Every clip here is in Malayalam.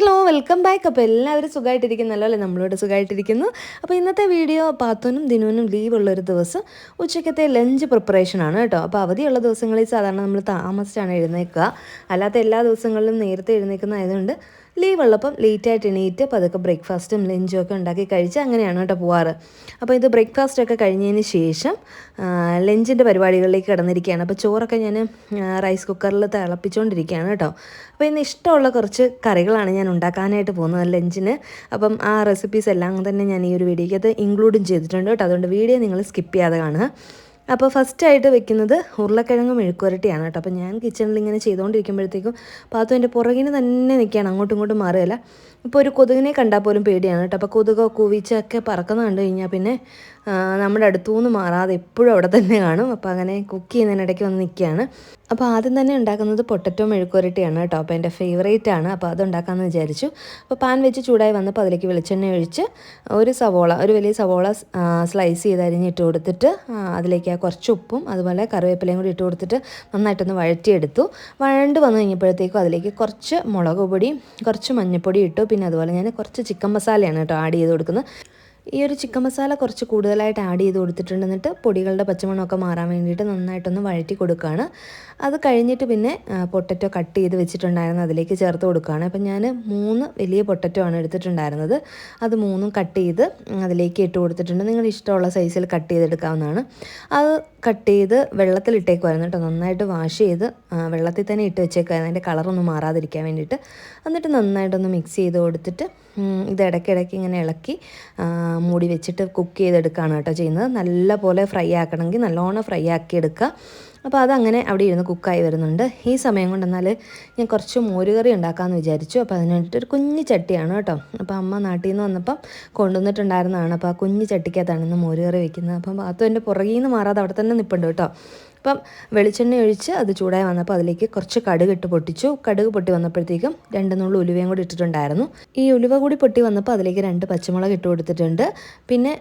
Hello welcome back. അപ്പോൾ എല്ലാവരും സുഖമായിട്ടിരിക്കുന്നല്ലോ അല്ലേ? നമ്മളോട് സുഖമായിട്ടിരിക്കുന്നു. അപ്പോൾ ഇന്നത്തെ വീഡിയോ പാത്തുനും ദിനുവിനും ലീവുള്ളൊരു ദിവസം ഉച്ചയ്ക്കത്തെ ലഞ്ച് പ്രിപ്പറേഷനാണ് കേട്ടോ. അപ്പോൾ അവധിയുള്ള ദിവസങ്ങളിൽ സാധാരണ നമ്മൾ താമസിച്ചാണ് എഴുന്നേൽക്കുക. അല്ലാത്ത എല്ലാ ദിവസങ്ങളിലും നേരത്തെ എഴുന്നേൽക്കുന്നതായതുകൊണ്ട് ലീവുള്ളപ്പം ലേറ്റായിട്ട് എണീറ്റ് പതുക്കെ ബ്രേക്ക്ഫാസ്റ്റും ലഞ്ചും ഒക്കെ ഉണ്ടാക്കി കഴിച്ച് അങ്ങനെയാണ് കേട്ടോ പോവാറ്. അപ്പോൾ ഇത് ബ്രേക്ക്ഫാസ്റ്റൊക്കെ കഴിഞ്ഞതിന് ശേഷം ലഞ്ചിൻ്റെ പരിപാടികളിലേക്ക് കടന്നിരിക്കുകയാണ്. അപ്പോൾ ചോറൊക്കെ ഞാൻ റൈസ് കുക്കറിൽ തിളപ്പിച്ചുകൊണ്ടിരിക്കുകയാണ് കേട്ടോ. അപ്പോൾ ഇന്ന് ഇഷ്ടമുള്ള കുറച്ച് കറികളാണ് ഞാൻ ഉണ്ടാക്കാനായിട്ട് പോകുന്നത് ലഞ്ചിന്. അപ്പം ആ റെസിപ്പീസ് എല്ലാം തന്നെ ഞാൻ ഈ ഒരു വീഡിയോയ്ക്കകത്ത് ഇൻക്ലൂഡും ചെയ്തിട്ടുണ്ട് കേട്ടോ. അതുകൊണ്ട് വീഡിയോ നിങ്ങൾ സ്കിപ്പ് ചെയ്യാതെ കാണുക. അപ്പോൾ ഫസ്റ്റായിട്ട് വെക്കുന്നത് ഉരുളക്കിഴങ്ങ് മെഴുക്കുവരട്ടിയാണ് കേട്ടോ. അപ്പോൾ ഞാൻ കിച്ചണിൽ ഇങ്ങനെ ചെയ്തുകൊണ്ടിരിക്കുമ്പോഴത്തേക്കും പാത്തു എൻ്റെ പുറകിന് തന്നെ നിൽക്കുകയാണ്, അങ്ങോട്ടും ഇങ്ങോട്ടും മാറുകയില്ല. ഇപ്പോൾ ഒരു കൊതുകിനെ കണ്ടാൽ പോലും പേടിയാണ് കേട്ടോ. അപ്പോൾ കൊതുകോ കൂവിച്ചൊക്കെ പറക്കുന്ന കണ്ടു കഴിഞ്ഞാൽ പിന്നെ നമ്മുടെ അടുത്തുനിന്ന് മാറാതെ എപ്പോഴും അവിടെ തന്നെ കാണും. അപ്പോൾ അങ്ങനെ കുക്ക് ചെയ്യുന്നതിനിടയ്ക്ക് വന്ന് നിൽക്കുകയാണ്. അപ്പോൾ ആദ്യം തന്നെ ഉണ്ടാക്കുന്നത് പൊട്ടറ്റോ മെഴുക്കുവരട്ടിയാണ് കേട്ടോ. അപ്പോൾ എൻ്റെ ഫേവറേറ്റ് ആണ്. അപ്പോൾ അത് ഉണ്ടാക്കാമെന്ന് വിചാരിച്ചു. അപ്പോൾ പാൻ വെച്ച് ചൂടായി വന്നപ്പോൾ അതിലേക്ക് വെളിച്ചെണ്ണ ഒഴിച്ച് ഒരു വലിയ സവോള സ്ലൈസ് ചെയ്ത് അരിഞ്ഞിട്ട് കൊടുത്തിട്ട് അതിലേക്ക് കുറച്ച് ഉപ്പും അതുപോലെ കറിവേപ്പിലയും കൂടി ഇട്ട് കൊടുത്തിട്ട് നന്നായിട്ടൊന്ന് വഴറ്റിയെടുത്തു. വഴണ്ട് വന്നു കഴിഞ്ഞപ്പോഴത്തേക്കും അതിലേക്ക് കുറച്ച് മുളക് പൊടിയും കുറച്ച് മഞ്ഞൾപ്പൊടി ഇട്ടു. പിന്നെ അതുപോലെ ഞാൻ കുറച്ച് ചിക്കൻ മസാലയാണ് കേട്ടോ ആഡ് ചെയ്ത് കൊടുക്കുന്നത്. ഈ ഒരു ചിക്കൻ മസാല കുറച്ച് കൂടുതലായിട്ട് ആഡ് ചെയ്ത് കൊടുത്തിട്ടുണ്ട്. എന്നിട്ട് പൊടികളുടെ പച്ചമണമൊക്കെ മാറാൻ വേണ്ടിയിട്ട് നന്നായിട്ടൊന്ന് വഴറ്റി കൊടുക്കുകയാണ്. അത് കഴിഞ്ഞിട്ട് പിന്നെ പൊട്ടറ്റോ കട്ട് ചെയ്ത് വെച്ചിട്ടുണ്ടായിരുന്നു അതിലേക്ക് ചേർത്ത് കൊടുക്കുകയാണ്. അപ്പം ഞാൻ 3 വലിയ പൊട്ടറ്റോ ആണ് എടുത്തിട്ടുണ്ടായിരുന്നത്. അത് 3 കട്ട് ചെയ്ത് അതിലേക്ക് ഇട്ട് കൊടുത്തിട്ടുണ്ട്. നിങ്ങളുടെ ഇഷ്ടമുള്ള സൈസിൽ കട്ട് ചെയ്തെടുക്കാവുന്നതാണ്. അത് കട്ട് ചെയ്ത് വെള്ളത്തിലിട്ടേക്കുമായിരുന്നു കേട്ടോ. നന്നായിട്ട് വാഷ് ചെയ്ത് വെള്ളത്തിൽ തന്നെ ഇട്ട് വെച്ചേക്കുമായിരുന്നു, അതിൻ്റെ കളറൊന്നും മാറാതിരിക്കാൻ വേണ്ടിയിട്ട്. എന്നിട്ട് നന്നായിട്ടൊന്ന് മിക്സ് ചെയ്ത് കൊടുത്തിട്ട് ഇത് ഇടയ്ക്കിടയ്ക്ക് ഇങ്ങനെ ഇളക്കി മൂടി വെച്ചിട്ട് കുക്ക് ചെയ്തെടുക്കുകയാണ് കേട്ടോ ചെയ്യുന്നത്. നല്ല പോലെ ഫ്രൈ ആക്കണമെങ്കിൽ നല്ലോണം ഫ്രൈ ആക്കി എടുക്കുക. അപ്പോൾ അതങ്ങനെ അവിടെ ഇരുന്ന് കുക്കായി വരുന്നുണ്ട്. ഈ സമയം കൊണ്ടെന്നാൽ ഞാൻ കുറച്ച് മോരുകറി ഉണ്ടാക്കാമെന്ന് വിചാരിച്ചു. അപ്പോൾ അതിന് വേണ്ടിയിട്ട് ഒരു കുഞ്ഞ് ചട്ടിയാണ് കേട്ടോ. അപ്പോൾ അമ്മ നാട്ടിൽ നിന്ന് വന്നപ്പം കൊണ്ടുവന്നിട്ടുണ്ടായിരുന്നതാണ്. അപ്പോൾ ആ കുഞ്ഞ് ചട്ടിക്കകത്താണ് ഇന്ന് മോരുകറി വയ്ക്കുന്നത്. അപ്പം അത് എൻ്റെ പുറകിൽ നിന്ന് മാറാതെ അവിടെ തന്നെ നിൽപ്പുണ്ട് കേട്ടോ. അപ്പം വെളിച്ചെണ്ണ ഒഴിച്ച് അത് ചൂടായി വന്നപ്പോൾ അതിലേക്ക് കുറച്ച് കടുക് ഇട്ട് പൊട്ടിച്ചു. കടുക് പൊട്ടി വന്നപ്പോഴത്തേക്കും 2 നുള്ളു ഉലുവയും കൂടി ഇട്ടിട്ടുണ്ടായിരുന്നു. ഈ ഉലുവ കൂടി പൊട്ടി വന്നപ്പോൾ അതിലേക്ക് 2 പച്ചമുളക് ഇട്ട് കൊടുത്തിട്ടുണ്ട്. പിന്നെ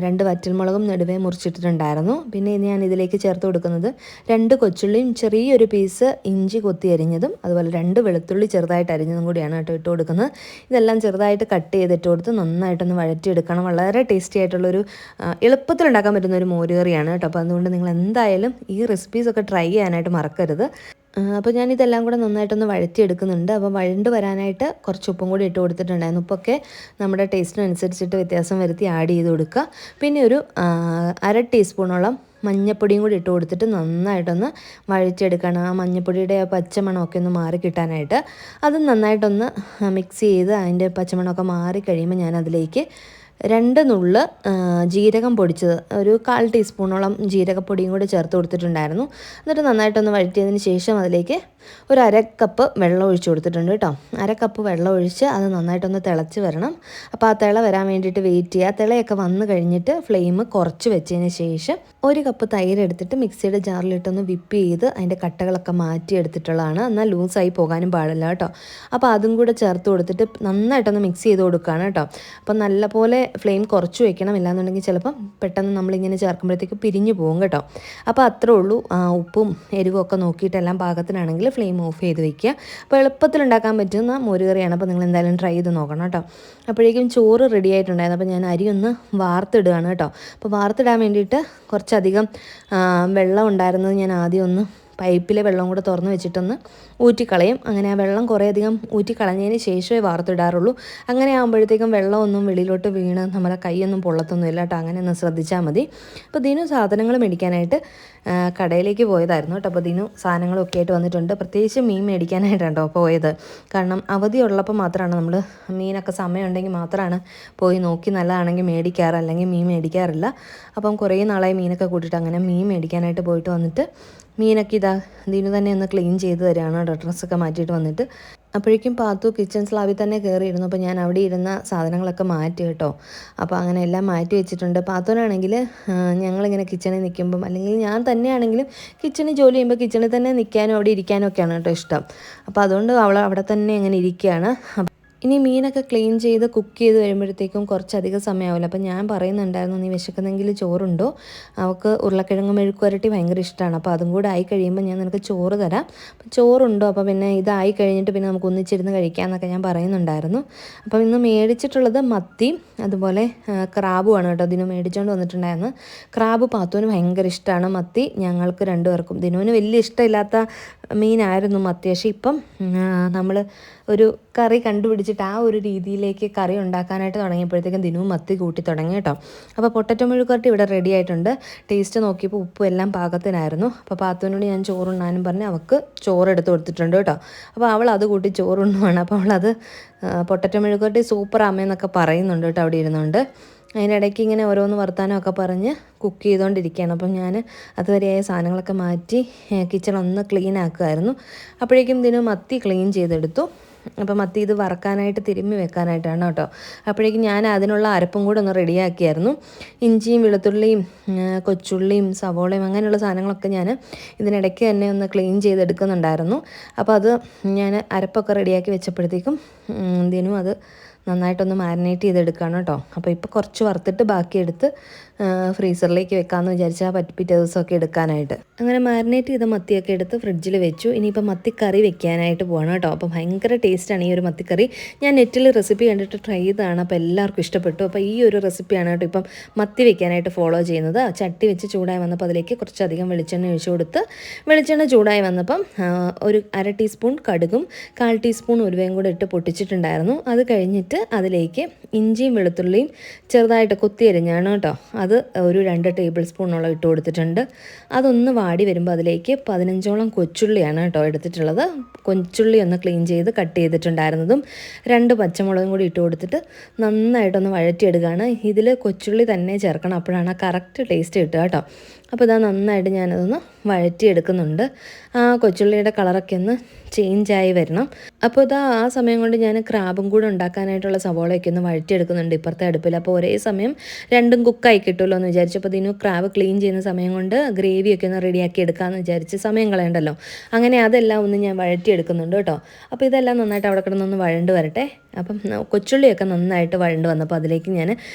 2 വറ്റൽമുളകും നെടുവേ മുറിച്ചിട്ടിട്ടുണ്ടായിരുന്നു. പിന്നെ ഞാൻ ഇതിലേക്ക് ചേർത്ത് കൊടുക്കുന്നത് 2 കൊച്ചുള്ളിയും ചെറിയൊരു പീസ് ഇഞ്ചി കൊത്തി അരിഞ്ഞതും അതുപോലെ 2 വെളുത്തുള്ളി ചെറുതായിട്ട് അരിഞ്ഞതും കൂടിയാണ് കേട്ടോ ഇട്ട് കൊടുക്കുന്നത്. ഇതെല്ലാം ചെറുതായിട്ട് കട്ട് ചെയ്തിട്ട് കൊടുത്ത് നന്നായിട്ടൊന്ന് വഴറ്റിയെടുക്കണം. വളരെ ടേസ്റ്റി ആയിട്ടുള്ളൊരു എളുപ്പത്തിൽ ഉണ്ടാക്കാൻ പറ്റുന്ന ഒരു മോരുകറിയാണ് കേട്ടോ. അപ്പോൾ അതുകൊണ്ട് നിങ്ങൾ എന്തായാലും ഈ റെസിപ്പീസൊക്കെ ട്രൈ ചെയ്യാനായിട്ട് മറക്കരുത്. അപ്പോൾ ഞാനിതെല്ലാം കൂടെ നന്നായിട്ടൊന്ന് വഴറ്റിയെടുക്കുന്നുണ്ട്. അപ്പോൾ വഴണ്ട് വരാനായിട്ട് കുറച്ച് ഉപ്പും കൂടി ഇട്ട് കൊടുത്തിട്ടുണ്ടായിരുന്നു. ഉപ്പൊക്കെ നമ്മുടെ ടേസ്റ്റിനനുസരിച്ചിട്ട് വ്യത്യാസം വരുത്തി ആഡ് ചെയ്ത് കൊടുക്കുക. പിന്നെ ഒരു 1/2 ടീസ്പൂണോളം മഞ്ഞൾപ്പൊടിയും കൂടി ഇട്ട് കൊടുത്തിട്ട് നന്നായിട്ടൊന്ന് വഴറ്റിയെടുക്കണം. ആ മഞ്ഞൾപ്പൊടിയുടെ പച്ചമണമൊക്കെ ഒന്ന് മാറി കിട്ടാനായിട്ട് അത് നന്നായിട്ടൊന്ന് മിക്സ് ചെയ്ത് അതിൻ്റെ പച്ചമണമൊക്കെ മാറി കഴിയുമ്പോൾ ഞാൻ അതിലേക്ക് 2 നുള്ള് ജീരകം പൊടിച്ചത്, ഒരു 1/4 ടീസ്പൂണോളം ജീരകപ്പൊടിയും കൂടി ചേർത്ത് കൊടുത്തിട്ടുണ്ടായിരുന്നു. എന്നിട്ട് നന്നായിട്ടൊന്ന് വഴറ്റിയതിന് ശേഷം അതിലേക്ക് ഒരു 1/2 കപ്പ് വെള്ളം ഒഴിച്ച് കൊടുത്തിട്ടുണ്ട് കേട്ടോ. 1/2 കപ്പ് വെള്ളം ഒഴിച്ച് അത് നന്നായിട്ടൊന്ന് തിളച്ച് വരണം. അപ്പോൾ ആ തിള വരാൻ വേണ്ടിയിട്ട് വെയിറ്റ് ചെയ്യുക. തിളയൊക്കെ വന്നു കഴിഞ്ഞിട്ട് ഫ്ലെയിം കുറച്ച് വെച്ചതിന് ശേഷം 1 കപ്പ് തൈര് എടുത്തിട്ട് മിക്സിയുടെ ജാറിലിട്ടൊന്ന് വിപ്പ് ചെയ്ത് അതിൻ്റെ കട്ടകളൊക്കെ മാറ്റി എടുത്തിട്ടുള്ളതാണ്. എന്നാൽ ലൂസായി പോകാനും പാടില്ല കേട്ടോ. അപ്പോൾ അതും കൂടെ ചേർത്ത് കൊടുത്തിട്ട് നന്നായിട്ടൊന്ന് മിക്സ് ചെയ്ത് കൊടുക്കുകയാണ് കേട്ടോ. അപ്പോൾ നല്ലപോലെ ഫ്ലെയിം കുറച്ച് വെക്കണം, ഇല്ലാന്നുണ്ടെങ്കിൽ ചിലപ്പം പെട്ടെന്ന് നമ്മളിങ്ങനെ ചേർക്കുമ്പോഴത്തേക്ക് പിരിഞ്ഞു പോകും കേട്ടോ. അപ്പോൾ അത്രേ ഉള്ളൂ. ഉപ്പും എരിവും ഒക്കെ നോക്കിയിട്ട് എല്ലാം പാകത്തിനാണെങ്കിൽ ഫ്ലെയിം ഓഫ് ചെയ്ത് വെക്കുക. അപ്പോൾ എളുപ്പത്തിൽ ഉണ്ടാക്കാൻ പറ്റുന്ന മോരുകറിയാണ്. അപ്പോൾ നിങ്ങൾ എന്തായാലും ട്രൈ ചെയ്ത് നോക്കണം കേട്ടോ. അപ്പോഴേക്കും ചോറ് റെഡി ആയിട്ടുണ്ടായിരുന്നു. അപ്പോൾ ഞാൻ അരി ഒന്ന് വാർത്തിടുകയാണ് കേട്ടോ. അപ്പോൾ വാർത്തിടാൻ വേണ്ടിയിട്ട് കുറച്ചധികം വെള്ളം ഉണ്ടായിരുന്നത് ഞാൻ ആദ്യം ഒന്ന് പൈപ്പിലെ വെള്ളം കൂടെ തുറന്ന് വെച്ചിട്ടൊന്ന് ഊറ്റിക്കളയും. അങ്ങനെ ആ വെള്ളം കുറേയധികം ഊറ്റിക്കളഞ്ഞതിന് ശേഷമേ വാർത്തിടാറുള്ളൂ. അങ്ങനെ ആകുമ്പോഴത്തേക്കും വെള്ളമൊന്നും വെളിയിലോട്ട് വീണ് നമ്മുടെ കൈയൊന്നും പൊള്ളത്തൊന്നുമില്ല കേട്ടോ. അങ്ങനെ ഒന്ന് ശ്രദ്ധിച്ചാൽ മതി. അപ്പോൾ ദിനു സാധനങ്ങൾ മേടിക്കാനായിട്ട് കടയിലേക്ക് പോയതായിരുന്നു കേട്ടോ. അപ്പോൾ ദിനു സാധനങ്ങളൊക്കെ ആയിട്ട് വന്നിട്ടുണ്ട്. പ്രത്യേകിച്ച് മീൻ മേടിക്കാനായിട്ടാണ് പോയത്. കാരണം അവധിയുള്ളപ്പോൾ മാത്രമാണ് നമ്മൾ മീനൊക്കെ സമയമുണ്ടെങ്കിൽ മാത്രമാണ് പോയി നോക്കി നല്ലതാണെങ്കിൽ മേടിക്കാറ്, അല്ലെങ്കിൽ മീൻ മേടിക്കാറില്ല. അപ്പം കുറേ നാളായി മീനൊക്കെ കൂട്ടിയിട്ട് അങ്ങനെ മീൻ മേടിക്കാനായിട്ട് പോയിട്ട് വന്നിട്ട് മീനൊക്കെ ഇതാ ദിനു തന്നെ ഒന്ന് ക്ലീൻ ചെയ്ത് തരികയാണ് കേട്ടോ, ഡ്രസ്സൊക്കെ മാറ്റിയിട്ട് വന്നിട്ട്. അപ്പോഴേക്കും പാത്തു കിച്ചൺ സ്ലാബിൽ തന്നെ കയറിയിരുന്നു. അപ്പോൾ ഞാൻ അവിടെ ഇരുന്ന സാധനങ്ങളൊക്കെ മാറ്റി കേട്ടോ. അപ്പോൾ അങ്ങനെ എല്ലാം മാറ്റി വെച്ചിട്ടുണ്ട്. പാത്തുവിനാണെങ്കിൽ ഞങ്ങളിങ്ങനെ കിച്ചണിൽ നിൽക്കുമ്പം, അല്ലെങ്കിൽ ഞാൻ തന്നെയാണെങ്കിലും കിച്ചണിൽ ജോലി ചെയ്യുമ്പോൾ കിച്ചണിൽ തന്നെ നിൽക്കാനും അവിടെ ഇരിക്കാനും ഒക്കെയാണ് കേട്ടോ ഇഷ്ടം. അപ്പോൾ അതുകൊണ്ട് അവൾ അവിടെ തന്നെ അങ്ങനെ ഇരിക്കുകയാണ്. ഇനി മീനൊക്കെ ക്ലീൻ ചെയ്ത് കുക്ക് ചെയ്ത് കഴിയുമ്പോഴത്തേക്കും കുറച്ചധികം സമയമാവില്ല. അപ്പം ഞാൻ പറയുന്നുണ്ടായിരുന്നു, നീ വിശക്കുന്നെങ്കിൽ ചോറുണ്ടോ, അവൾക്ക് ഉരുളക്കിഴങ്ങ് മെഴുക്കുവരട്ടി ഭയങ്കര ഇഷ്ടമാണ്, അപ്പോൾ അതും കൂടെ ആയി കഴിയുമ്പോൾ ഞാൻ നിനക്ക് ചോറ് തരാം, അപ്പം ചോറുണ്ടോ, അപ്പോൾ പിന്നെ ഇതായി കഴിഞ്ഞിട്ട് പിന്നെ നമുക്ക് ഒന്നിച്ചിരുന്ന് കഴിക്കാമെന്നൊക്കെ ഞാൻ പറയുന്നുണ്ടായിരുന്നു. അപ്പം ഇന്ന് മേടിച്ചിട്ടുള്ളത് മത്തി അതുപോലെ ക്രാബുമാണ് കേട്ടോ. ദിനു മേടിച്ചുകൊണ്ട് വന്നിട്ടുണ്ടായിരുന്നു. ക്രാബ് പാത്തുവിന് ഭയങ്കര ഇഷ്ടമാണ്, മത്തി ഞങ്ങൾക്ക് രണ്ടുപേർക്കും. ദിനുവിന് വലിയ ഇഷ്ടമില്ലാത്ത മീനായിരുന്നു മത്തി. പക്ഷേ ഇപ്പം നമ്മൾ ഒരു കറി കണ്ടുപിടിച്ചിട്ട് ആ ഒരു രീതിയിലേക്ക് കറി ഉണ്ടാക്കാനായിട്ട് തുടങ്ങിയപ്പോഴത്തേക്കും ദിനവും മത്തി കൂട്ടി തുടങ്ങി കേട്ടോ. അപ്പോൾ പൊട്ടറ്റോ മെഴുക്കുവരട്ടി ഇവിടെ റെഡി ആയിട്ടുണ്ട്. ടേസ്റ്റ് നോക്കിയപ്പോൾ ഉപ്പും എല്ലാം പാകത്തിനായിരുന്നു. അപ്പോൾ പാത്തുവിനോട് ഞാൻ ചോറുണ്ണാനും പറഞ്ഞ് അവൾക്ക് ചോറെടുത്ത് കൊടുത്തിട്ടുണ്ട് കേട്ടോ. അപ്പോൾ അവൾ അത് കൂട്ടി ചോറുണ്ണുവാണ്. അപ്പോൾ അവളത് പൊട്ടറ്റോ മെഴുക്കുവരട്ടി സൂപ്പർ അമ്മയെന്നൊക്കെ പറയുന്നുണ്ട് കേട്ടോ അവിടെ ഇരുന്നുകൊണ്ട്. അതിനിടയ്ക്ക് ഇങ്ങനെ ഓരോന്ന് വർത്താനമൊക്കെ പറഞ്ഞ് കുക്ക് ചെയ്തുകൊണ്ടിരിക്കുകയാണ്. അപ്പം ഞാൻ അതുവരെയായ സാധനങ്ങളൊക്കെ മാറ്റി കിച്ചണൊന്ന് ക്ലീൻ ആക്കുമായിരുന്നു. അപ്പോഴേക്കും ഇതിന് മത്തി ക്ലീൻ ചെയ്തെടുത്തു. അപ്പോൾ മത്തി ഇത് വറക്കാനായിട്ട് തിരുമ്മി വെക്കാനായിട്ടാണ് കേട്ടോ. അപ്പോഴേക്കും ഞാൻ അതിനുള്ള അരപ്പും കൂടെ ഒന്ന് റെഡിയാക്കിയായിരുന്നു. ഇഞ്ചിയും വെളുത്തുള്ളിയും കൊച്ചുള്ളിയും സവോളയും അങ്ങനെയുള്ള സാധനങ്ങളൊക്കെ ഞാൻ ഇതിനിടയ്ക്ക് തന്നെ ഒന്ന് ക്ലീൻ ചെയ്തെടുക്കുന്നുണ്ടായിരുന്നു. അപ്പോൾ അത് ഞാൻ അരപ്പൊക്കെ റെഡിയാക്കി വെച്ചപ്പോഴത്തേക്കും ദിനും അത് നന്നായിട്ടൊന്ന് മാരിനേറ്റ് ചെയ്തെടുക്കുകയാണ് കേട്ടോ. അപ്പോൾ ഇപ്പോൾ കുറച്ച് വറുത്തിട്ട് ബാക്കിയെടുത്ത് ഫ്രീസറിലേക്ക് വെക്കാമെന്ന് വിചാരിച്ചാൽ പിറ്റേ ദിവസമൊക്കെ എടുക്കാനായിട്ട്. അങ്ങനെ മാരിനേറ്റ് ചെയ്ത മത്തിയൊക്കെ എടുത്ത് ഫ്രിഡ്ജിൽ വെച്ചു. ഇനിയിപ്പോൾ മത്തിക്കറി വെക്കാനായിട്ട് പോകണം കേട്ടോ. അപ്പോൾ ഭയങ്കര ടേസ്റ്റാണ് ഈ ഒരു മത്തിക്കറി. ഞാൻ നെറ്റിൽ റെസിപ്പി കണ്ടിട്ട് ട്രൈ ചെയ്തതാണ്. അപ്പോൾ എല്ലാവർക്കും ഇഷ്ടപ്പെട്ടു. അപ്പോൾ ഈ ഒരു റെസിപ്പിയാണ് കേട്ടോ ഇപ്പം മത്തി വെക്കാനായിട്ട് ഫോളോ ചെയ്യുന്നത്. ചട്ടി വെച്ച് ചൂടായി വന്നപ്പോൾ അതിലേക്ക് കുറച്ചധികം വെളിച്ചെണ്ണ ഒഴിച്ചു കൊടുത്ത് വെളിച്ചെണ്ണ ചൂടായി വന്നപ്പം ഒരു 1/2 ടീസ്പൂൺ കടുകും 1/4 ടീസ്പൂൺ ഉലുവയും കൂടെ ഇട്ട് പൊട്ടിച്ചിട്ടുണ്ടായിരുന്നു. അത് കഴിഞ്ഞിട്ട് അതിലേക്ക് ഇഞ്ചിയും വെളുത്തുള്ളിയും ചെറുതായിട്ട് കൊത്തിയരിഞ്ഞാണ് കേട്ടോ. അത് ഒരു 2 ടേബിൾ സ്പൂണോളം ഇട്ട് കൊടുത്തിട്ടുണ്ട്. അതൊന്ന് വാടി വരുമ്പോൾ അതിലേക്ക് 15ഓളം കൊച്ചുള്ളിയാണ് കേട്ടോ എടുത്തിട്ടുള്ളത്. കൊച്ചുള്ളി ഒന്ന് ക്ലീൻ ചെയ്ത് കട്ട് ചെയ്തിട്ടുണ്ടായിരുന്നതും 2 പച്ചമുളകും കൂടി ഇട്ട് കൊടുത്തിട്ട് നന്നായിട്ടൊന്ന് വഴറ്റിയെടുക്കുകയാണ്. ഇതിൽ കൊച്ചുള്ളി തന്നെ ചേർക്കണം, അപ്പോഴാണ് കറക്റ്റ് ടേസ്റ്റ് കിട്ടുക കേട്ടോ. അപ്പോൾ ഇതാ നന്നായിട്ട് ഞാനതൊന്ന് വഴറ്റിയെടുക്കുന്നുണ്ട്. ആ കൊച്ചുള്ളിയുടെ കളറൊക്കെ ഒന്ന് ചേഞ്ചായി വരണം. അപ്പോൾ ഇതാ ആ സമയം കൊണ്ട് ഞാൻ ക്രാബും കൂടെ ഉണ്ടാക്കാനായിട്ടുള്ള സവോളയൊക്കെ ഒന്ന് വഴറ്റിയെടുക്കുന്നുണ്ട് ഇപ്പുറത്തെ അടുപ്പിൽ. അപ്പോൾ ഒരേ സമയം രണ്ടും കുക്കായി കിട്ടുമല്ലോ എന്ന് വിചാരിച്ചു. അപ്പോൾ ക്രാബ് ക്ലീൻ ചെയ്യുന്ന സമയം കൊണ്ട് ഗ്രേവിയൊക്കെ ഒന്ന് റെഡിയാക്കി എടുക്കാമെന്ന് വിചാരിച്ച് സമയം കളയണ്ടല്ലോ. അങ്ങനെ അതെല്ലാം ഒന്ന് ഞാൻ വഴറ്റിയെടുക്കുന്നുണ്ട് കേട്ടോ. അപ്പോൾ ഇതെല്ലാം നന്നായിട്ട് അവിടെ കിടന്നൊന്ന് വഴണ്ട് വരട്ടെ. അപ്പം കൊച്ചുള്ളിയൊക്കെ നന്നായിട്ട് വഴണ്ട് വന്നപ്പോൾ അതിലേക്ക് ഞാൻ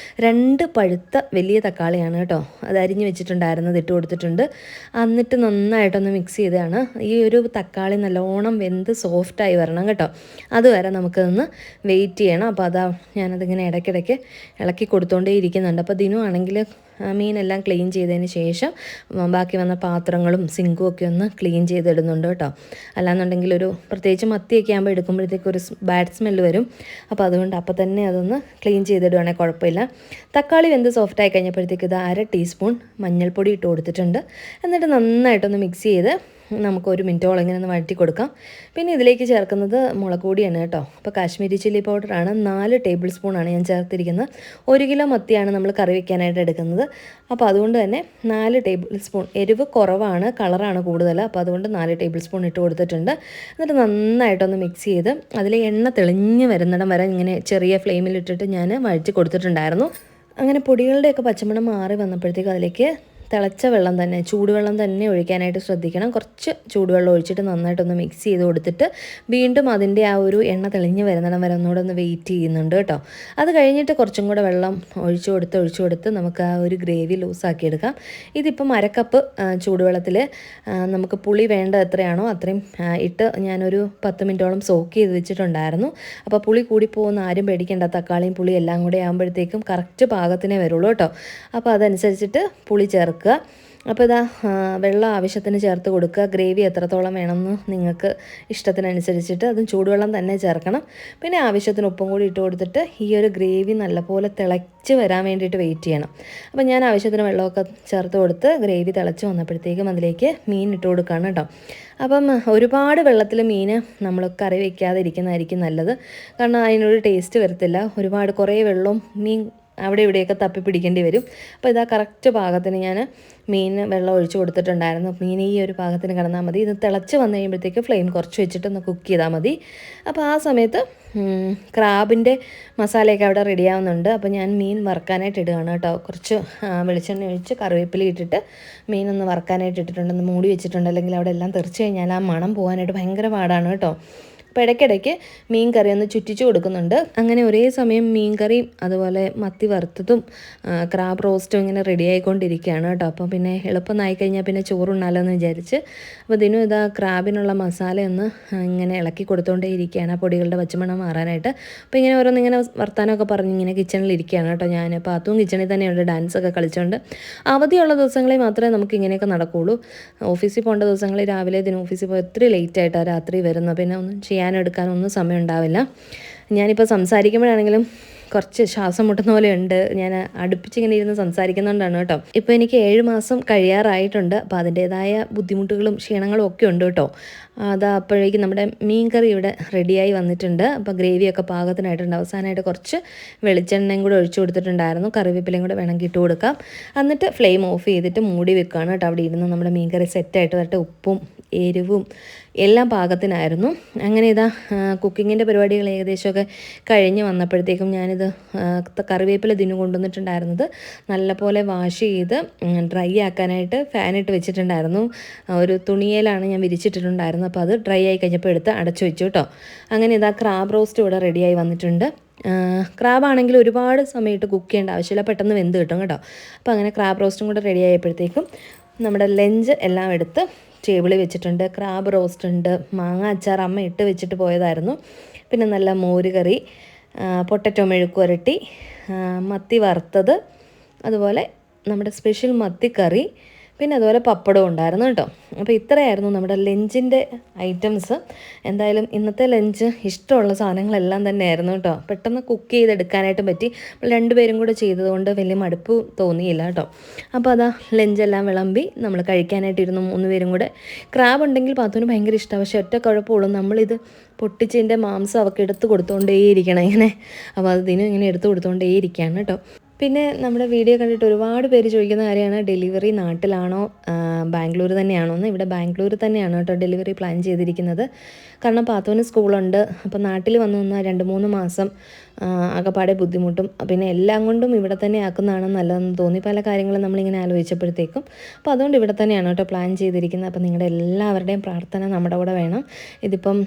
2 പഴുത്ത വലിയ തക്കാളിയാണ് കേട്ടോ അത് അരിഞ്ഞ് വെച്ചിട്ടുണ്ടായിരുന്നത് ഇട്ട് കൊടുത്തിട്ടുണ്ട്. എന്നിട്ട് നന്നായിട്ടൊന്ന് മിക്സ് ചെയ്തതാണ്. ഈ ഒരു തക്കാളി നല്ലോണം വെന്ത് സോഫ്റ്റായി വരണം കേട്ടോ. അതുവരെ നമുക്കതൊന്ന് വെയിറ്റ് ചെയ്യണം. അപ്പോൾ അതാ ഞാനതിങ്ങനെ ഇടയ്ക്കിടയ്ക്ക് ഇളക്കി കൊടുത്തുകൊണ്ടേ ഇരിക്കുന്നുണ്ട്. അപ്പോൾ ദിനു ആണെങ്കിൽ മീനെല്ലാം ക്ലീൻ ചെയ്തതിന് ശേഷം ബാക്കി വന്ന പാത്രങ്ങളും സിങ്കും ഒക്കെ ഒന്ന് ക്ലീൻ ചെയ്തിടുന്നുണ്ട് കേട്ടോ. അല്ലാന്നുണ്ടെങ്കിൽ ഒരു പ്രത്യേകിച്ച് മത്തിയൊക്കെ ആകുമ്പോൾ എടുക്കുമ്പോഴത്തേക്ക് ഒരു ബാഡ് സ്മെല്ല് വരും. അപ്പോൾ അതുകൊണ്ട് അപ്പോൾ തന്നെ അതൊന്ന് ക്ലീൻ ചെയ്തിടുവാണെങ്കിൽ കുഴപ്പമില്ല. തക്കാളി വെന്ത് സോഫ്റ്റായി കഴിഞ്ഞപ്പോഴത്തേക്ക് ഇത് 1/2 ടീസ്പൂൺ മഞ്ഞൾപ്പൊടി ഇട്ട് കൊടുത്തിട്ടുണ്ട്. എന്നിട്ട് നന്നായിട്ടൊന്ന് മിക്സ് ചെയ്ത് നമുക്ക് 1 മിനിറ്റോളം ഇങ്ങനെ ഒന്ന് വഴറ്റി കൊടുക്കാം. പിന്നെ ഇതിലേക്ക് ചേർക്കുന്നത് മുളക് പൊടിയാണ് കേട്ടോ. അപ്പോൾ കാശ്മീരി ചില്ലി പൗഡറാണ് 4 ടേബിൾ സ്പൂണാണ് ഞാൻ ചേർത്തിരിക്കുന്നത്. 1 കിലോ മത്തിയാണ് നമ്മൾ കറി വയ്ക്കാനായിട്ട് എടുക്കുന്നത്. അപ്പോൾ അതുകൊണ്ട് തന്നെ 4 ടേബിൾ സ്പൂൺ. എരിവ് കുറവാണ്, കളറാണ് കൂടുതൽ. അപ്പോൾ അതുകൊണ്ട് 4 ടേബിൾ സ്പൂൺ ഇട്ട് കൊടുത്തിട്ടുണ്ട്. എന്നിട്ട് നന്നായിട്ടൊന്ന് മിക്സ് ചെയ്ത് അതിൽ എണ്ണ തെളിഞ്ഞ് വരുന്നിടം വരെ ഇങ്ങനെ ചെറിയ ഫ്ലെയിമിലിട്ടിട്ട് ഞാൻ വഴറ്റി കൊടുത്തിട്ടുണ്ടായിരുന്നു. അങ്ങനെ പൊടികളുടെയൊക്കെ പച്ചമണം മാറി വന്നപ്പോഴത്തേക്കും അതിലേക്ക് തിളച്ച വെള്ളം തന്നെ, ചൂടുവെള്ളം തന്നെ ഒഴിക്കാനായിട്ട് ശ്രദ്ധിക്കണം. കുറച്ച് ചൂടുവെള്ളം ഒഴിച്ചിട്ട് നന്നായിട്ടൊന്ന് മിക്സ് ചെയ്ത് കൊടുത്തിട്ട് വീണ്ടും അതിൻ്റെ ആ ഒരു എണ്ണ തെളിഞ്ഞ് വരുന്നിടം വരെ ഒന്നുകൂടെ ഒന്ന് വെയിറ്റ് ചെയ്യുന്നുണ്ട് കേട്ടോ. അത് കഴിഞ്ഞിട്ട് കുറച്ചും കൂടെ വെള്ളം ഒഴിച്ചു കൊടുത്ത് നമുക്ക് ആ ഒരു ഗ്രേവി ലൂസാക്കി എടുക്കാം. ഇതിപ്പം 1/2 കപ്പ് ചൂടുവെള്ളത്തിൽ നമുക്ക് പുളി വേണ്ട എത്രയാണോ അത്രയും ഇട്ട് ഞാനൊരു 10 മിനിറ്റോളം സോക്ക് ചെയ്ത് വെച്ചിട്ടുണ്ടായിരുന്നു. അപ്പോൾ പുളി കൂടി പോകുന്ന ആരും പേടിക്കേണ്ട. തക്കാളിയും പുളി എല്ലാം കൂടെ ആകുമ്പോഴത്തേക്കും കറക്റ്റ് പാകത്തിനേ വരുള്ളൂ കേട്ടോ. അപ്പോൾ അതനുസരിച്ചിട്ട് പുളി ചേർക്കുക. അപ്പോൾ ഇതാ വെള്ളം ആവശ്യത്തിന് ചേർത്ത് കൊടുക്കുക. ഗ്രേവി എത്രത്തോളം വേണമെന്ന് നിങ്ങൾക്ക് ഇഷ്ടത്തിനനുസരിച്ചിട്ട് അതും ചൂടുവെള്ളം തന്നെ ചേർക്കണം. പിന്നെ ആവശ്യത്തിന് ഉപ്പും കൂടി ഇട്ട് കൊടുത്തിട്ട് ഈ ഒരു ഗ്രേവി നല്ലപോലെ തിളച്ച് വരാൻ വേണ്ടിയിട്ട് വെയിറ്റ് ചെയ്യണം. അപ്പോൾ ഞാൻ ആവശ്യത്തിന് വെള്ളമൊക്കെ ചേർത്ത് കൊടുത്ത് ഗ്രേവി തിളച്ച് വന്നപ്പോഴത്തേക്കും അതിലേക്ക് മീൻ ഇട്ട് കൊടുക്കുകയാണ് കേട്ടോ. അപ്പം ഒരുപാട് വെള്ളത്തിൽ മീൻ നമ്മൾ കറി വയ്ക്കാതെ ഇരിക്കുന്നതായിരിക്കും നല്ലത്. കാരണം അതിനൊരു ടേസ്റ്റ് വരത്തില്ല. ഒരുപാട് കുറേ വെള്ളവും മീൻ അവിടെ ഇവിടെയൊക്കെ തപ്പി പിടിക്കേണ്ടി വരും. അപ്പോൾ ഇതാ കറക്റ്റ് പാകത്തിന് ഞാൻ വെള്ളം ഒഴിച്ച് കൊടുത്തിട്ടുണ്ടായിരുന്നു. മീൻ ഈ ഒരു പാകത്തിന് കിടന്നാൽ മതി. ഇത് തിളച്ച് വന്നു കഴിയുമ്പോഴത്തേക്ക് ഫ്ലെയിം കുറച്ച് വെച്ചിട്ടൊന്ന് കുക്ക് ചെയ്താൽ മതി. അപ്പോൾ ആ സമയത്ത് ക്രാബിൻ്റെ മസാലയൊക്കെ അവിടെ റെഡിയാവുന്നുണ്ട്. അപ്പോൾ ഞാൻ മീൻ വറുക്കാനായിട്ട് ഇടുകയാണ് കേട്ടോ. കുറച്ച് വെളിച്ചെണ്ണ ഒഴിച്ച് കറിവേപ്പില ഇട്ടിട്ട് മീനൊന്ന് വറുക്കാനായിട്ട് ഇട്ടിട്ടുണ്ടെന്ന് മൂടി വെച്ചിട്ടുണ്ട്. അല്ലെങ്കിൽ അവിടെ എല്ലാം തെറിച്ച് കഴിഞ്ഞാൽ ആ മണം പോകാനായിട്ട് ഭയങ്കര പാടാണ് കേട്ടോ. അപ്പോൾ ഇടയ്ക്കിടയ്ക്ക് മീൻ കറി ഒന്ന് ചുറ്റിച്ചു കൊടുക്കുന്നുണ്ട്. അങ്ങനെ ഒരേ സമയം മീൻ കറിയും അതുപോലെ മത്തി വറുത്തതും ക്രാബ് റോസ്റ്റും ഇങ്ങനെ റെഡി ആയിക്കൊണ്ടിരിക്കുകയാണ് കേട്ടോ. അപ്പോൾ പിന്നെ എളുപ്പമായി കഴിഞ്ഞാൽ പിന്നെ ചോറുണ്ണാലോ എന്ന് വിചാരിച്ച് അപ്പോൾ ഇതിനും ഇതാ ക്രാബിനുള്ള മസാല ഒന്ന് ഇങ്ങനെ ഇളക്കി കൊടുത്തുകൊണ്ടേ ഇരിക്കുകയാണ്, ആ പൊടികളുടെ പച്ചമണം മാറാനായിട്ട്. അപ്പോൾ ഇങ്ങനെ ഓരോന്നിങ്ങനെ വർത്താനമൊക്കെ പറഞ്ഞ് ഇങ്ങനെ കിച്ചണിൽ ഇരിക്കുകയാണ് കേട്ടോ ഞാൻ. അപ്പോൾ അതും കിച്ചണിൽ തന്നെയുണ്ട് ഡാൻസൊക്കെ കളിച്ചുകൊണ്ട്. അവധിയുള്ള ദിവസങ്ങളിൽ മാത്രമേ നമുക്ക് ഇങ്ങനെയൊക്കെ നടക്കുകയുള്ളൂ. ഓഫീസിൽ പോകേണ്ട ദിവസങ്ങളിൽ രാവിലെ ഇതിന് ഓഫീസിൽ പോയി ഒത്തിരി ലേറ്റായിട്ടാണ് രാത്രി വരുന്നത്. പിന്നെ ഒന്നും എടുക്കാനൊന്നും സമയം ഉണ്ടാവില്ല. ഞാനിപ്പോൾ സംസാരിക്കുമ്പോഴാണെങ്കിലും കുറച്ച് ശ്വാസം മുട്ടുന്ന പോലെ ഉണ്ട്. ഞാൻ അടുപ്പിച്ചിങ്ങനെ ഇരുന്ന് സംസാരിക്കുന്നതുകൊണ്ടാണ് കേട്ടോ. ഇപ്പോൾ എനിക്ക് 7 മാസം കഴിയാറായിട്ടുണ്ട്. അപ്പോൾ അതിൻ്റേതായ ബുദ്ധിമുട്ടുകളും ക്ഷീണങ്ങളും ഒക്കെ ഉണ്ട് കേട്ടോ. അപ്പോഴേക്കും നമ്മുടെ മീൻ കറി ഇവിടെ റെഡിയായി വന്നിട്ടുണ്ട്. അപ്പോൾ ഗ്രേവിയൊക്കെ പാകത്തിനായിട്ടുണ്ട്. അവസാനമായിട്ട് കുറച്ച് വെളിച്ചെണ്ണയും കൂടെ ഒഴിച്ചു കൊടുത്തിട്ടുണ്ടായിരുന്നു. കറിവേപ്പിലയും കൂടെ വേണമെങ്കിൽ ഇട്ട് കൊടുക്കാം. എന്നിട്ട് ഫ്ലെയിം ഓഫ് ചെയ്തിട്ട് മൂടി വെക്കുകയാണ് കേട്ടോ. അവിടെ ഇരുന്ന് നമ്മുടെ മീൻ കറി സെറ്റായിട്ട് വരട്ടെ. ഉപ്പും എരിവും എല്ലാം പാകത്തിനായിരുന്നു. അങ്ങനെ ഇതാ കുക്കിങ്ങിൻ്റെ പരിപാടികൾ ഏകദേശമൊക്കെ കഴിഞ്ഞ് വന്നപ്പോഴത്തേക്കും ഞാനിത് കറിവേപ്പില ഇതിന് കൊണ്ടുവന്നിട്ടുണ്ടായിരുന്നത് നല്ലപോലെ വാഷ് ചെയ്ത് ഡ്രൈ ആക്കാനായിട്ട് ഫാനിട്ട് വെച്ചിട്ടുണ്ടായിരുന്നു. ഒരു തുണിയിലാണ് ഞാൻ വിരിച്ചിട്ടിട്ടുണ്ടായിരുന്നു. അപ്പോൾ അത് ഡ്രൈ ആയി കഴിഞ്ഞപ്പോൾ എടുത്ത് അടച്ചു വെച്ചു കേട്ടോ. അങ്ങനെ ഇതാ ക്രാബ് റോസ്റ്റ് ഇവിടെ റെഡിയായി വന്നിട്ടുണ്ട്. ക്രാബാണെങ്കിൽ ഒരുപാട് സമയത്ത് കുക്ക് ചെയ്യേണ്ട ആവശ്യമില്ല, പെട്ടെന്ന് വെന്ത് കിട്ടും കേട്ടോ. അപ്പോൾ അങ്ങനെ ക്രാബ് റോസ്റ്റും കൂടെ റെഡി ആയപ്പോഴത്തേക്കും നമ്മുടെ ലഞ്ച് എല്ലാം എടുത്ത് ടേബിളിൽ വെച്ചിട്ടുണ്ട്. ക്രാബ് റോസ്റ്റ് ഉണ്ട്, മാങ്ങ അച്ചാർ അമ്മ ഇട്ട് വെച്ചിട്ട് പോയതായിരുന്നു, പിന്നെ നല്ല മോര് കറി, പൊട്ടറ്റോ മെഴുക്കുവരട്ടി, മത്തി വറുത്തത്, അതുപോലെ നമ്മുടെ സ്പെഷ്യൽ മത്തിക്കറി, പിന്നെ അതുപോലെ പപ്പടവും ഉണ്ടായിരുന്നു കേട്ടോ. അപ്പോൾ ഇത്രയായിരുന്നു നമ്മുടെ ലഞ്ചിൻ്റെ ഐറ്റംസ്. എന്തായാലും ഇന്നത്തെ ലഞ്ച് ഇഷ്ടമുള്ള സാധനങ്ങളെല്ലാം തന്നെയായിരുന്നു കേട്ടോ. പെട്ടെന്ന് കുക്ക് ചെയ്തെടുക്കാനായിട്ട് പറ്റി. രണ്ടുപേരും കൂടെ ചെയ്തതുകൊണ്ട് വലിയ മടുപ്പ് തോന്നിയില്ല കേട്ടോ. അപ്പോൾ അതാ ലഞ്ചെല്ലാം വിളമ്പി നമ്മൾ കഴിക്കാനായിട്ടിരുന്നു 3 പേരും കൂടെ. ക്രാബ് ഉണ്ടെങ്കിൽ പാത്തുവിന് ഭയങ്കര ഇഷ്ടമാണ്. പക്ഷേ ഒറ്റ കുഴപ്പമുള്ളൂ, നമ്മളിത് പൊട്ടിച്ചതിൻ്റെ മാംസം അവർക്ക് എടുത്ത് കൊടുത്തുകൊണ്ടേയിരിക്കണം ഇങ്ങനെ. അപ്പോൾ അതിനും ഇങ്ങനെ എടുത്ത് കൊടുത്തുകൊണ്ടേയിരിക്കുകയാണ് കേട്ടോ. പിന്നെ നമ്മുടെ വീഡിയോ കണ്ടിട്ട് ഒരുപാട് പേര് ചോദിക്കുന്ന കാര്യമാണ് ഡെലിവറി നാട്ടിലാണോ ബാംഗ്ലൂർ തന്നെയാണോ എന്ന്. ഇവിടെ ബാംഗ്ലൂർ തന്നെയാണ് കേട്ടോ ഡെലിവറി പ്ലാൻ ചെയ്തിരിക്കുന്നത്. കാരണം പാത്തുവിന് സ്കൂളുണ്ട്. അപ്പോൾ നാട്ടിൽ വന്നു നിന്നാൽ 2-3 മാസം ആകെപ്പാടെ ബുദ്ധിമുട്ടും. പിന്നെ എല്ലാം കൊണ്ടും ഇവിടെ തന്നെ ആക്കുന്നതാണ് നല്ലതെന്ന് തോന്നി, പല കാര്യങ്ങളും നമ്മളിങ്ങനെ ആലോചിച്ചപ്പോഴത്തേക്കും. അപ്പോൾ അതുകൊണ്ട് ഇവിടെ തന്നെയാണ് കേട്ടോ പ്ലാൻ ചെയ്തിരിക്കുന്നത്. അപ്പോൾ നിങ്ങളുടെ എല്ലാവരുടെയും പ്രാർത്ഥന നമ്മുടെ കൂടെ വേണം. ഇതിപ്പം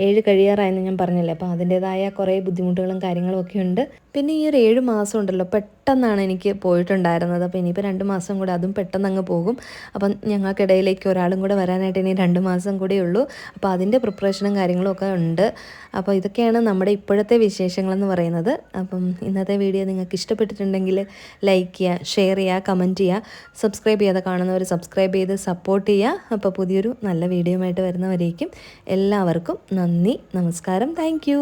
7 കഴിയാറായെന്ന് ഞാൻ പറഞ്ഞില്ലേ, അപ്പോൾ അതിൻ്റേതായ കുറേ ബുദ്ധിമുട്ടുകളും കാര്യങ്ങളും ഒക്കെ ഉണ്ട്. പിന്നെ ഈ ഒരു 7 മാസം ഉണ്ടല്ലോ പെട്ടെന്നാണ് എനിക്ക് പോയിട്ടുണ്ടായിരുന്നത്. അപ്പോൾ ഇനിയിപ്പോൾ 2 മാസം കൂടെ അതും പെട്ടെന്ന് അങ്ങ് പോകും. അപ്പം ഞങ്ങൾക്കിടയിലേക്ക് ഒരാളും കൂടെ വരാനായിട്ട് ഇനി 2 മാസം കൂടെ ഉള്ളൂ. അപ്പോൾ അതിൻ്റെ പ്രിപ്പറേഷനും കാര്യങ്ങളും ഒക്കെ ഉണ്ട്. അപ്പോൾ ഇതൊക്കെയാണ് നമ്മുടെ ഇപ്പോഴത്തെ വിശേഷങ്ങളെന്ന് പറയുന്നത്. അപ്പം ഇന്നത്തെ വീഡിയോ നിങ്ങൾക്ക് ഇഷ്ടപ്പെട്ടിട്ടുണ്ടെങ്കിൽ ലൈക്ക് ചെയ്യുക, ഷെയർ ചെയ്യുക, കമൻറ്റ് ചെയ്യുക, സബ്സ്ക്രൈബ് ചെയ്യാതെ കാണുന്നവർ സബ്സ്ക്രൈബ് ചെയ്ത് സപ്പോർട്ട് ചെയ്യുക. അപ്പോൾ പുതിയൊരു നല്ല വീഡിയോയുമായിട്ട് വരുന്നവരേക്കും എല്ലാവർക്കും നന്ദി, നമസ്കാരം, താങ്ക്